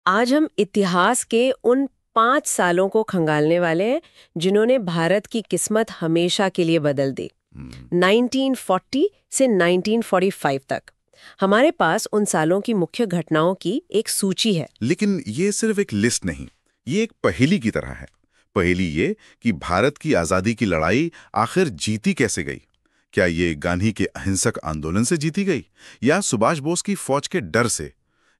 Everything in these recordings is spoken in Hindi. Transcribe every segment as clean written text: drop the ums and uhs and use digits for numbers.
आज हम इतिहास के उन 5 सालों को खंगालने वाले हैं जिन्होंने भारत की किस्मत हमेशा के लिए बदल दी। 1940 से 1945 तक हमारे पास उन सालों की मुख्य घटनाओं की एक सूची है। लेकिन ये सिर्फ एक लिस्ट नहीं, ये एक पहेली की तरह है। पहेली ये कि भारत की आजादी की लड़ाई आखिर जीती कैसे गई। क्या ये गांधी के अहिंसक आंदोलन से जीती गई, या सुभाष बोस की फौज के डर से,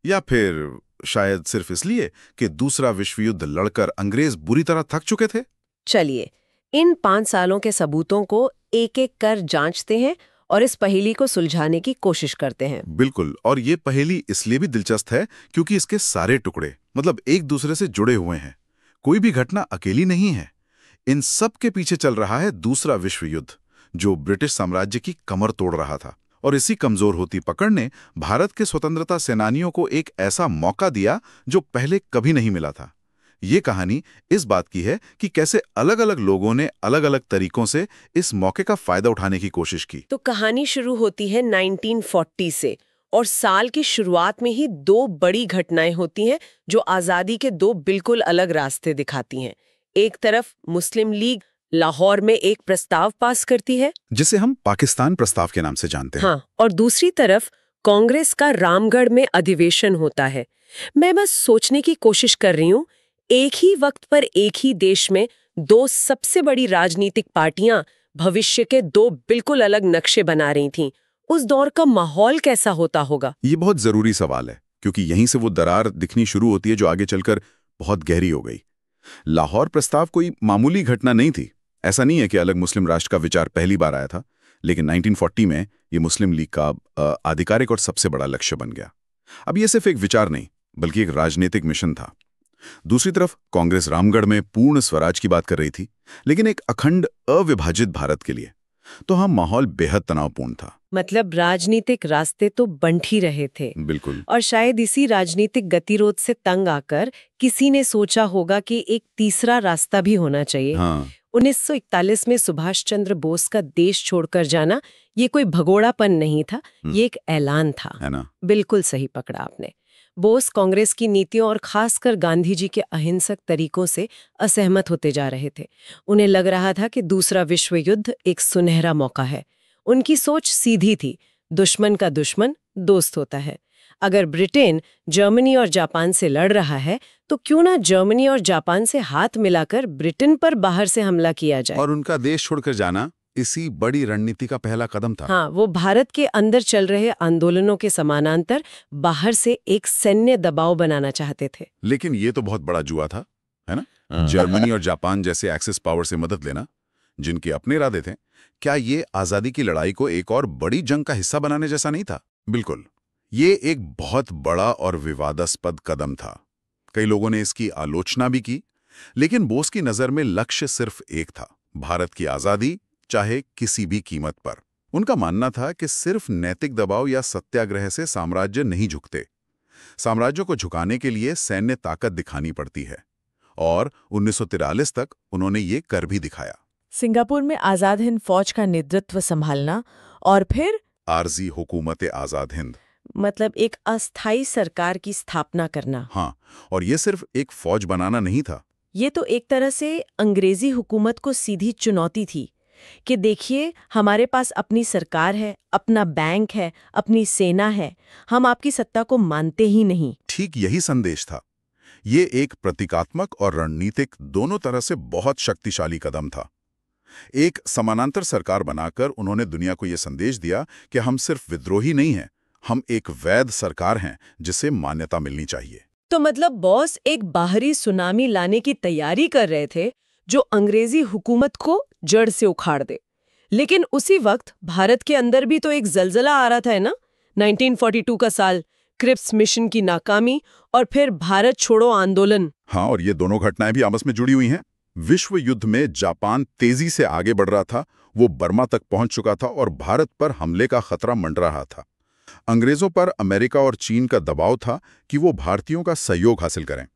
या फिर शायद सिर्फ इसलिए कि दूसरा विश्व युद्ध लड़कर अंग्रेज बुरी तरह थक चुके थे। चलिए इन 5 सालों के सबूतों को एक एक कर जांचते हैं और इस पहेली को सुलझाने की कोशिश करते हैं। बिल्कुल, और ये पहेली इसलिए भी दिलचस्प है क्योंकि इसके सारे टुकड़े मतलब एक दूसरे से जुड़े हुए हैं। कोई भी घटना अकेली नहीं है। इन सब के पीछे चल रहा है दूसरा विश्व युद्ध, जो ब्रिटिश साम्राज्य की कमर तोड़ रहा था। और इसी कमजोर होती पकड़ ने भारत के स्वतंत्रता सेनानियों को एक ऐसा मौका दिया जो पहले कभी नहीं मिला था। ये कहानी इस बात की है कि कैसे अलग अलग लोगों ने अलग अलग तरीकों से इस मौके का फायदा उठाने की कोशिश की। तो कहानी शुरू होती है 1940 से, और साल की शुरुआत में ही 2 बड़ी घटनाएं होती हैं जो आजादी के 2 बिल्कुल अलग रास्ते दिखाती हैं। एक तरफ मुस्लिम लीग लाहौर में एक प्रस्ताव पास करती है, जिसे हम पाकिस्तान प्रस्ताव के नाम से जानते हैं। हाँ, और दूसरी तरफ कांग्रेस का रामगढ़ में अधिवेशन होता है। मैं बस सोचने की कोशिश कर रही हूँ, एक ही वक्त पर एक ही देश में 2 सबसे बड़ी राजनीतिक पार्टियां भविष्य के 2 बिल्कुल अलग नक्शे बना रही थीं। उस दौर का माहौल कैसा होता होगा? ये बहुत जरूरी सवाल है, क्योंकि यहीं से वो दरार दिखनी शुरू होती है जो आगे चलकर बहुत गहरी हो गई। लाहौर प्रस्ताव कोई मामूली घटना नहीं थी। ऐसा नहीं है कि अलग मुस्लिम राष्ट्र का विचार पहली बार आया था, लेकिन 1940 में ये मुस्लिम लीग का आधिकारिक और सबसे बड़ा लक्ष्य बन गया। अब ये सिर्फ एक विचार नहीं, बल्कि एक राजनीतिक मिशन था। दूसरी तरफ कांग्रेस रामगढ़ में पूर्ण स्वराज की बात कर रही थी, लेकिन एक अखंड अविभाजित भारत के लिए। तो हाँ, माहौल बेहद तनावपूर्ण था। मतलब राजनीतिक रास्ते तो बंट ही रहे थे। बिल्कुल। और शायद इसी राजनीतिक गतिरोध से तंग आकर किसी ने सोचा होगा कि एक तीसरा रास्ता भी होना चाहिए। हाँ। 1941 में सुभाष चंद्र बोस का देश छोड़कर जाना ये कोई भगोड़ापन नहीं था, ये एक ऐलान था। है ना? बिल्कुल सही पकड़ा आपने। बोस कांग्रेस की नीतियों और खासकर गांधी जी के अहिंसक तरीकों से असहमत होते जा रहे थे। उन्हें लग रहा था कि दूसरा विश्व युद्ध एक सुनहरा मौका है। उनकी सोच सीधी थी, दुश्मन का दुश्मन दोस्त होता है। अगर ब्रिटेन जर्मनी और जापान से लड़ रहा है तो क्यों ना जर्मनी और जापान से हाथ मिलाकर ब्रिटेन पर बाहर से हमला किया जाए। और उनका देश छोड़कर जाना इसी बड़ी रणनीति का पहला कदम था। हाँ, वो भारत के अंदर चल रहे आंदोलनों के समानांतर बाहर से एक सैन्य दबाव बनाना चाहते थे। लेकिन ये तो बहुत बड़ा जुआ था, है ना? जर्मनी और जापान जैसे एक्सिस पावर से मदद लेना, जिनके अपने इरादे थे। क्या ये आजादी की लड़ाई को एक और बड़ी जंग का हिस्सा बनाने जैसा नहीं था? बिल्कुल। ये एक बहुत बड़ा और विवादास्पद कदम था। कई लोगों ने इसकी आलोचना भी की, लेकिन बोस की नजर में लक्ष्य सिर्फ एक था, भारत की आजादी, चाहे किसी भी कीमत पर। उनका मानना था कि सिर्फ नैतिक दबाव या सत्याग्रह से साम्राज्य नहीं झुकते। साम्राज्यों को झुकाने के लिए सैन्य ताकत दिखानी पड़ती है, और 1943 तक उन्होंने ये कर भी दिखाया। सिंगापुर में आजाद हिंद फौज का नेतृत्व संभालना, और फिर आरजी हुकूमत आजाद हिंद, मतलब एक अस्थायी सरकार की स्थापना करना। हाँ, और ये सिर्फ एक फौज बनाना नहीं था। ये तो एक तरह से अंग्रेजी हुकूमत को सीधी चुनौती थी कि देखिए, हमारे पास अपनी सरकार है, अपना बैंक है, अपनी सेना है, हम आपकी सत्ता को मानते ही नहीं। ठीक यही संदेश था। ये एक प्रतीकात्मक और रणनीतिक दोनों तरह से बहुत शक्तिशाली कदम था। एक समानांतर सरकार बनाकर उन्होंने दुनिया को यह संदेश दिया कि हम सिर्फ विद्रोही नहीं हैं, हम एक वैध सरकार हैं जिसे मान्यता मिलनी चाहिए। तो मतलब बॉस एक बाहरी सुनामी लाने की तैयारी कर रहे थे जो अंग्रेजी हुकूमत को जड़ से उखाड़ दे। लेकिन उसी वक्त भारत के अंदर भी तो एक जलजला आ रहा था, है ना? 1942 का साल, क्रिप्स मिशन की नाकामी, और फिर भारत छोड़ो आंदोलन। हाँ, और ये दोनों घटनाएं भी आपस में जुड़ी हुई हैं। विश्व युद्ध में जापान तेजी से आगे बढ़ रहा था, वो बर्मा तक पहुंच चुका था और भारत पर हमले का खतरा मंडरा रहा था। अंग्रेजों पर अमेरिका और चीन का दबाव था कि वो भारतीयों का सहयोग हासिल करें।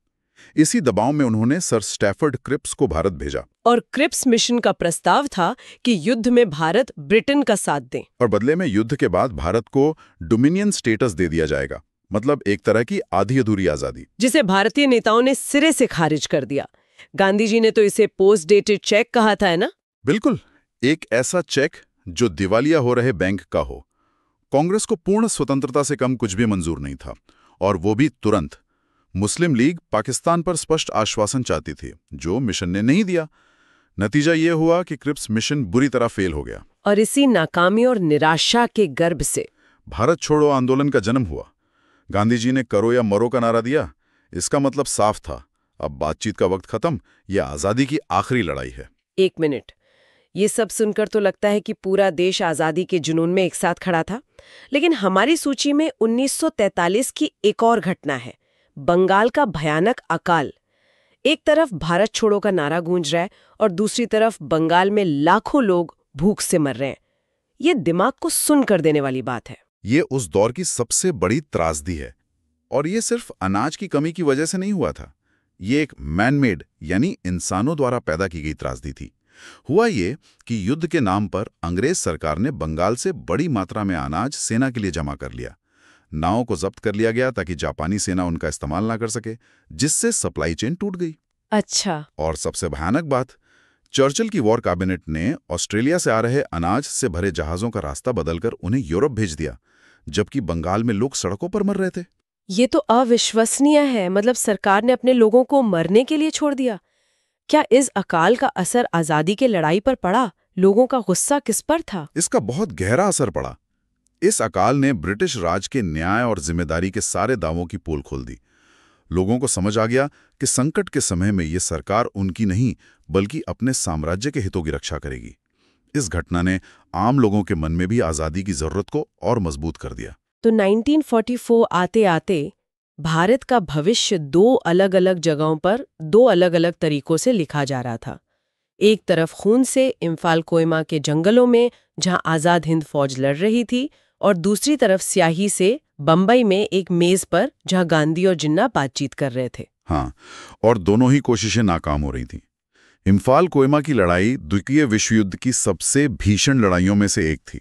इसी दबाव में उन्होंने सर स्टैफर्ड क्रिप्स को भारत भेजा। और क्रिप्स मिशन का प्रस्ताव था कि युद्ध में भारत ब्रिटेन का साथ दे, और बदले में युद्ध के बाद भारत को डोमिनियन स्टेटस दे दिया जाएगा, मतलब एक तरह की आधी अधूरी आजादी। जिसे भारतीय नेताओं ने सिरे से खारिज कर दिया। गांधी जी ने तो इसे पोस्ट डेटेड चेक कहा था, है ना? बिल्कुल, एक ऐसा चेक जो दिवालिया हो रहे बैंक का हो। कांग्रेस को पूर्ण स्वतंत्रता से कम कुछ भी मंजूर नहीं था, और वो भी तुरंत। मुस्लिम लीग पाकिस्तान पर स्पष्ट आश्वासन चाहती थी, जो मिशन ने नहीं दिया। नतीजा ये हुआ कि क्रिप्स मिशन बुरी तरह फेल हो गया। और इसी नाकामी और निराशा के गर्भ से भारत छोड़ो आंदोलन का जन्म हुआ। गांधी जी ने करो या मरो का नारा दिया। इसका मतलब साफ था, अब बातचीत का वक्त खत्म, यह आजादी की आखिरी लड़ाई है। एक मिनट, ये सब सुनकर तो लगता है कि पूरा देश आजादी के जुनून में एक साथ खड़ा था। लेकिन हमारी सूची में 1943 की एक और घटना है, बंगाल का भयानक अकाल। एक तरफ भारत छोड़ो का नारा गूंज रहा है और दूसरी तरफ बंगाल में लाखों लोग भूख से मर रहे हैं। ये दिमाग को सुन कर देने वाली बात है। ये उस दौर की सबसे बड़ी त्रासदी है, और ये सिर्फ अनाज की कमी की वजह से नहीं हुआ था। ये एक मैन-मेड यानी इंसानों द्वारा पैदा की गई त्रासदी थी। हुआ ये कि युद्ध के नाम पर अंग्रेज सरकार ने बंगाल से बड़ी मात्रा में अनाज सेना के लिए जमा कर लिया। नावों को जब्त कर लिया गया ताकि जापानी सेना उनका इस्तेमाल ना कर सके, जिससे सप्लाई चेन टूट गई। अच्छा। और सबसे भयानक बात, चर्चिल की वॉर कैबिनेट ने ऑस्ट्रेलिया से आ रहे अनाज से भरे जहाजों का रास्ता बदलकर उन्हें यूरोप भेज दिया, जबकि बंगाल में लोग सड़कों पर मर रहे थे। ये तो अविश्वसनीय है। मतलब सरकार ने अपने लोगों को मरने के लिए छोड़ दिया। क्या इस अकाल का असर आजादी के लड़ाई पर पड़ा? लोगों का गुस्सा किस पर था? इसका बहुत गहरा असर पड़ा। इस अकाल ने ब्रिटिश राज के न्याय और जिम्मेदारी के सारे दावों की पोल खोल दी। लोगों को समझ आ गया कि संकट के समय में ये सरकार उनकी नहीं बल्कि अपने साम्राज्य के हितों की रक्षा करेगी। इस घटना ने आम लोगों के मन में भी आजादी की जरूरत को और मजबूत कर दिया। तो 1944 आते आते भारत का भविष्य दो अलग अलग जगहों पर दो अलग अलग तरीकों से लिखा जा रहा था। एक तरफ खून से इम्फाल कोहिमा के जंगलों में जहां आजाद हिंद फौज लड़ रही थी, और दूसरी तरफ स्याही से बंबई में एक मेज पर जहां गांधी और जिन्ना बातचीत कर रहे थे। हाँ, और दोनों ही कोशिशें नाकाम हो रही थीं। इम्फाल कोहिमा की लड़ाई द्वितीय विश्व युद्ध की सबसे भीषण लड़ाइयों में से एक थी।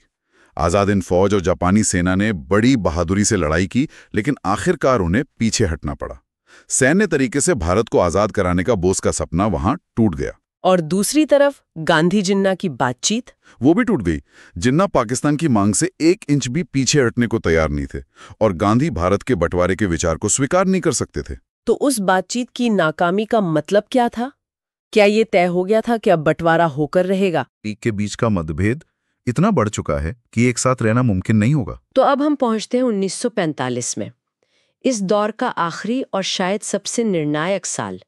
आजाद हिंद फौज और जापानी सेना ने बड़ी बहादुरी से लड़ाई की, लेकिन आखिरकार उन्हें पीछे हटना पड़ा। सैन्य तरीके से भारत को आजाद कराने का बोस का सपना वहां टूट गया। और दूसरी तरफ गांधी जिन्ना की बातचीत, वो भी टूट गई। जिन्ना पाकिस्तान की मांग से 1 इंच भी पीछे हटने को तैयार नहीं थे, और गांधी भारत के बंटवारे के विचार को स्वीकार नहीं कर सकते थे। तो उस बातचीत की नाकामी का मतलब क्या था? क्या ये तय हो गया था कि अब बंटवारा होकर रहेगा? लीग के बीच का मतभेद इतना बढ़ चुका है कि एक साथ रहना मुमकिन नहीं होगा। तो अब हम पहुंचते हैं 1945 में। इस दौर का आखिरी और शायद सबसे निर्णायक साल।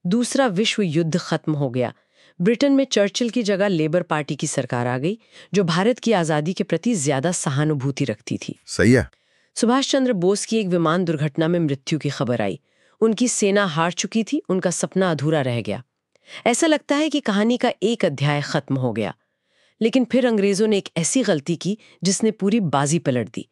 दूसरा विश्व युद्ध खत्म हो गया। ब्रिटेन में चर्चिल की जगह लेबर पार्टी की सरकार आ गई, जो भारत की आज़ादी के प्रति ज्यादा सहानुभूति रखती थी। सही है। सुभाष चंद्र बोस की एक विमान दुर्घटना में मृत्यु की खबर आई। उनकी सेना हार चुकी थी, उनका सपना अधूरा रह गया। ऐसा लगता है कि कहानी का एक अध्याय खत्म हो गया। लेकिन फिर अंग्रेजों ने एक ऐसी गलती की जिसने पूरी बाजी पलट दी।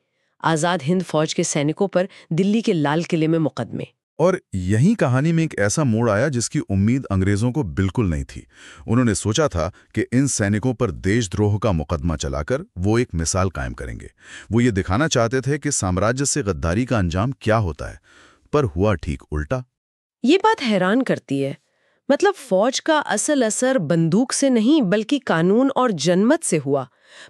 आजाद हिंद फौज के सैनिकों पर दिल्ली के लाल किले में मुकदमे। और यही कहानी में एक ऐसा मोड़ आया जिसकी उम्मीद अंग्रेजों को बिल्कुल नहीं थी। उन्होंने सोचा था कि इन सैनिकों पर देशद्रोह का मुकदमा चलाकर वो एक मिसाल कायम करेंगे। वो ये दिखाना चाहते थे कि साम्राज्य से गद्दारी का अंजाम क्या होता है, पर हुआ ठीक उल्टा। ये बात हैरान करती है। मतलब फौज का असल असर बंदूक से नहीं बल्कि कानून और जनमत से हुआ।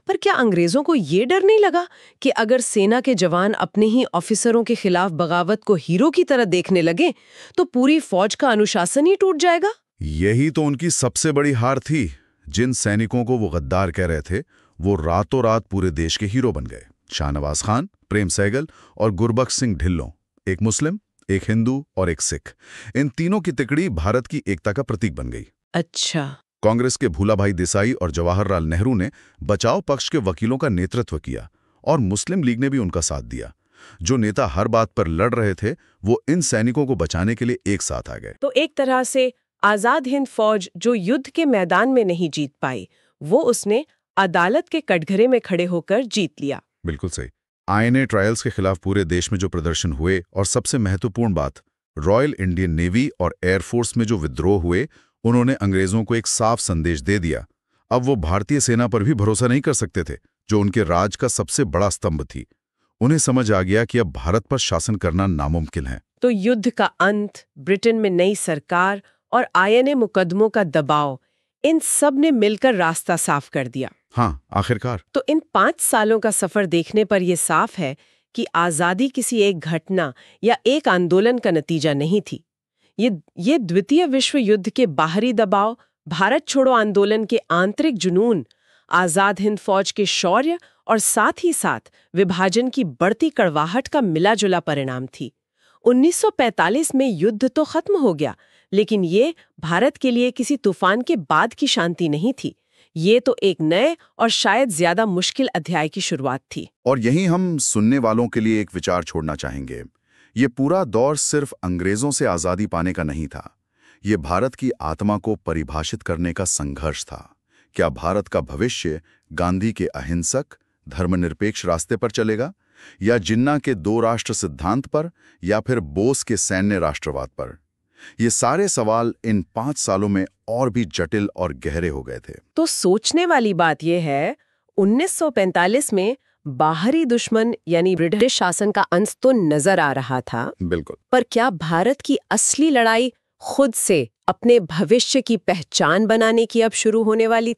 पर क्या अंग्रेजों को ये डर नहीं लगा कि अगर सेना के जवान अपने ही ऑफिसरों के खिलाफ बगावत को हीरो की तरह देखने लगे तो पूरी फौज का अनुशासन ही टूट जाएगा? यही तो उनकी सबसे बड़ी हार थी। जिन सैनिकों को वो गद्दार कह रहे थे, वो रातों रात पूरे देश के हीरो बन गए। शाहनवाज खान, प्रेम सहगल और गुरबख्श सिंह ढिल्लों, एक मुस्लिम, एक हिंदू और एक सिख। इन तीनों की तिकड़ी भारत की एकता का प्रतीक बन गई। अच्छा। कांग्रेस के भूलाभाई देसाई और जवाहरलाल नेहरू ने बचाव पक्ष के वकीलों का नेतृत्व किया, और मुस्लिम लीग ने भी उनका साथ दिया। जो नेता हर बात पर लड़ रहे थे, वो इन सैनिकों को बचाने के लिए एक साथ आ गए। तो एक तरह से आजाद हिंद फौज जो युद्ध के मैदान में नहीं जीत पाई, वो उसने अदालत के कटघरे में खड़े होकर जीत लिया। बिल्कुल सही। आईएनए ट्रायल्स के खिलाफ पूरे देश में जो प्रदर्शन हुए, और सबसे महत्वपूर्ण बात, रॉयल इंडियन नेवी और एयरफोर्स में जो विद्रोह हुए, उन्होंने अंग्रेजों को एक साफ संदेश दे दिया। अब वो भारतीय सेना पर भी भरोसा नहीं कर सकते थे, जो उनके राज का सबसे बड़ा स्तंभ थी। उन्हें समझ आ गया कि अब भारत पर शासन करना नामुमकिन है। तो युद्ध का अंत, ब्रिटेन में नई सरकार और आईएनए मुकदमों का दबाव, इन सब ने मिलकर रास्ता साफ कर दिया। हाँ, आखिरकार। तो इन 5 सालों का सफर देखने पर यह साफ है कि आजादी किसी एक घटना या एक आंदोलन का नतीजा नहीं थी। ये द्वितीय विश्व युद्ध के बाहरी दबाव, भारत छोड़ो आंदोलन के आंतरिक जुनून, आजाद हिंद फौज के शौर्य और साथ ही साथ विभाजन की बढ़ती कड़वाहट का मिला-जुला परिणाम थी। 1945 में युद्ध तो खत्म हो गया, लेकिन ये भारत के लिए किसी तूफान के बाद की शांति नहीं थी। ये तो एक नए और शायद ज्यादा मुश्किल अध्याय की शुरुआत थी। और यहीं हम सुनने वालों के लिए एक विचार छोड़ना चाहेंगे। ये पूरा दौर सिर्फ अंग्रेजों से आजादी पाने का नहीं था। ये भारत की आत्मा को परिभाषित करने का संघर्ष था। क्या भारत का भविष्य गांधी के अहिंसक, धर्मनिरपेक्ष रास्ते पर चलेगा, या जिन्ना के 2 राष्ट्र सिद्धांत पर, या फिर बोस के सैन्य राष्ट्रवाद पर? ये सारे सवाल इन 5 सालों में और भी जटिल और गहरे हो गए थे। तो सोचने वाली बात यह है, 1945 में बाहरी दुश्मन यानी ब्रिटिश शासन का अंत तो नजर आ रहा था, बिल्कुल। पर क्या भारत की असली लड़ाई खुद से अपने भविष्य की पहचान बनाने की अब शुरू होने वाली थी?